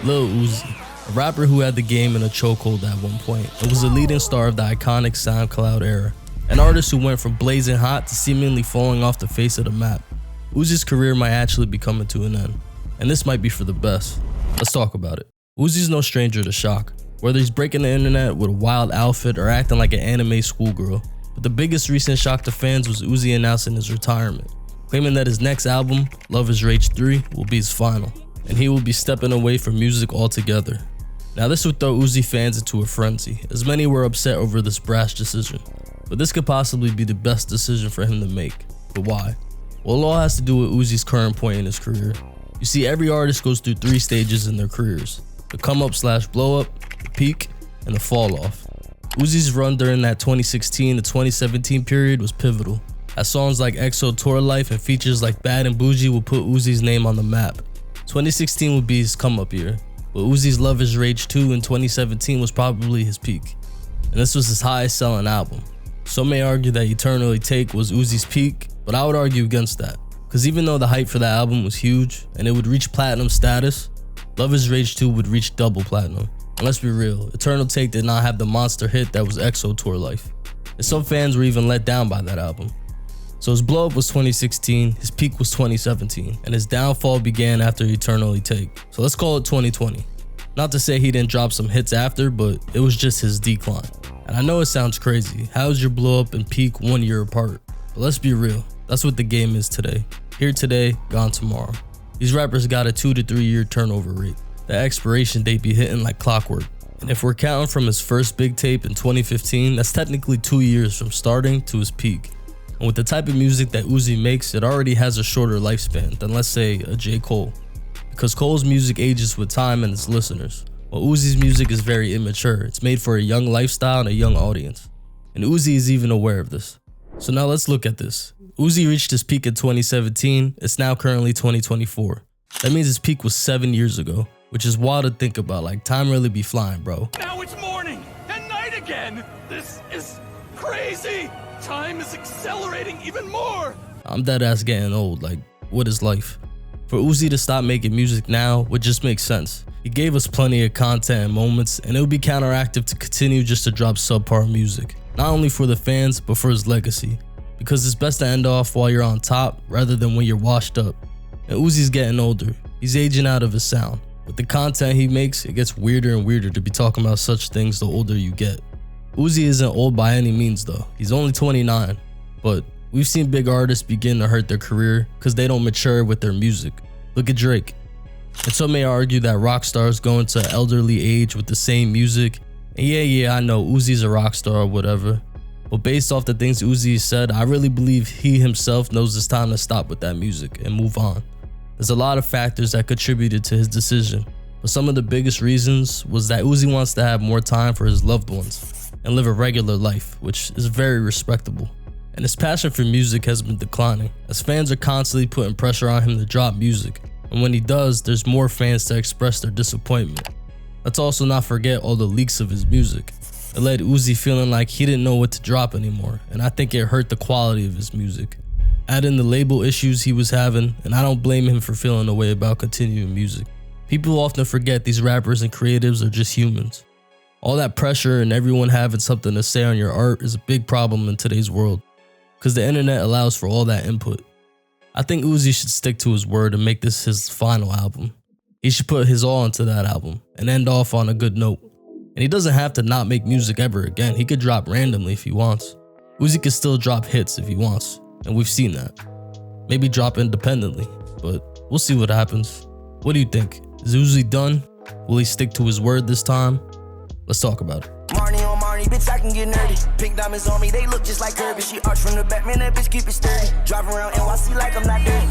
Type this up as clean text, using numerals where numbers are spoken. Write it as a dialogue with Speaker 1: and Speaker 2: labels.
Speaker 1: Lil Uzi, a rapper who had the game in a chokehold at one point and was a leading star of the iconic SoundCloud era. An artist who went from blazing hot to seemingly falling off the face of the map. Uzi's career might actually be coming to an end, and this might be for the best. Let's talk about it. Uzi's no stranger to shock, whether he's breaking the internet with a wild outfit or acting like an anime schoolgirl. But the biggest recent shock to fans was Uzi announcing his retirement, claiming that his next album, Love Is Rage 3, will be his final, and he will be stepping away from music altogether. Now this would throw Uzi fans into a frenzy, as many were upset over this brash decision. But this could possibly be the best decision for him to make. But why? Well, it all has to do with Uzi's current point in his career. You see, every artist goes through 3 stages in their careers: the come up / blow up, the peak, and the fall off. Uzi's run during that 2016 to 2017 period was pivotal, as songs like EXO Tour Life and features like Bad and Bougie will put Uzi's name on the map. 2016 would be his come up year, but Uzi's Love Is Rage 2 in 2017 was probably his peak, and this was his highest selling album. Some may argue that Eternally Take was Uzi's peak, but I would argue against that, because even though the hype for that album was huge and it would reach platinum status, Love Is Rage 2 would reach double platinum. And let's be real, Eternal Take did not have the monster hit that was EXO Tour Life, and some fans were even let down by that album. So his blow up was 2016, his peak was 2017, and his downfall began after Eternally Take. So let's call it 2020. Not to say he didn't drop some hits after, but it was just his decline. And I know it sounds crazy, how is your blow up and peak 1 year apart? But let's be real, that's what the game is today. Here today, gone tomorrow. These rappers got a 2 to 3 year turnover rate. The expiration date be hitting like clockwork. And if we're counting from his first big tape in 2015, that's technically 2 years from starting to his peak. And with the type of music that Uzi makes, it already has a shorter lifespan than, let's say, a J. Cole. Because Cole's music ages with time and its listeners, while Uzi's music is very immature. It's made for a young lifestyle and a young audience. And Uzi is even aware of this. So now let's look at this. Uzi reached his peak in 2017, it's now currently 2024. That means his peak was 7 years ago, which is wild to think about, like time really be flying, bro.
Speaker 2: Now it's morning and night again. This is crazy. Time is accelerating even more.
Speaker 1: I'm dead ass getting old, like what is life? For Uzi to stop making music now would just make sense. He gave us plenty of content and moments, and it would be counteractive to continue just to drop subpar music. Not only for the fans, but for his legacy. Because it's best to end off while you're on top, rather than when you're washed up. And Uzi's getting older, he's aging out of his sound. With the content he makes, it gets weirder and weirder to be talking about such things the older you get. Uzi isn't old by any means though, he's only 29, but we've seen big artists begin to hurt their career because they don't mature with their music. Look at Drake. And some may argue that rock stars go into elderly age with the same music, and yeah, I know Uzi's a rock star or whatever, but based off the things Uzi said, I really believe he himself knows it's time to stop with that music and move on. There's a lot of factors that contributed to his decision, but some of the biggest reasons was that Uzi wants to have more time for his loved ones and live a regular life, which is very respectable. And his passion for music has been declining, as fans are constantly putting pressure on him to drop music, and when he does, there's more fans to express their disappointment. Let's also not forget all the leaks of his music. It led Uzi feeling like he didn't know what to drop anymore, and I think it hurt the quality of his music. Add in the label issues he was having, and I don't blame him for feeling a way about continuing music. People often forget these rappers and creatives are just humans. All that pressure and everyone having something to say on your art is a big problem in today's world, because the internet allows for all that input. I think Uzi should stick to his word and make this his final album. He should put his all into that album and end off on a good note. And he doesn't have to not make music ever again. He could drop randomly if he wants. Uzi could still drop hits if he wants, and we've seen that. Maybe drop independently, but we'll see what happens. What do you think? Is Uzi done? Will he stick to his word this time? Let's talk about it.
Speaker 3: Marnie on Marnie, bitch, I can get nerdy. Pink diamonds on me, they look just like Kirby. She arch from the back, man, that bitch keep it sturdy. Drive around NYC like I'm not dirty.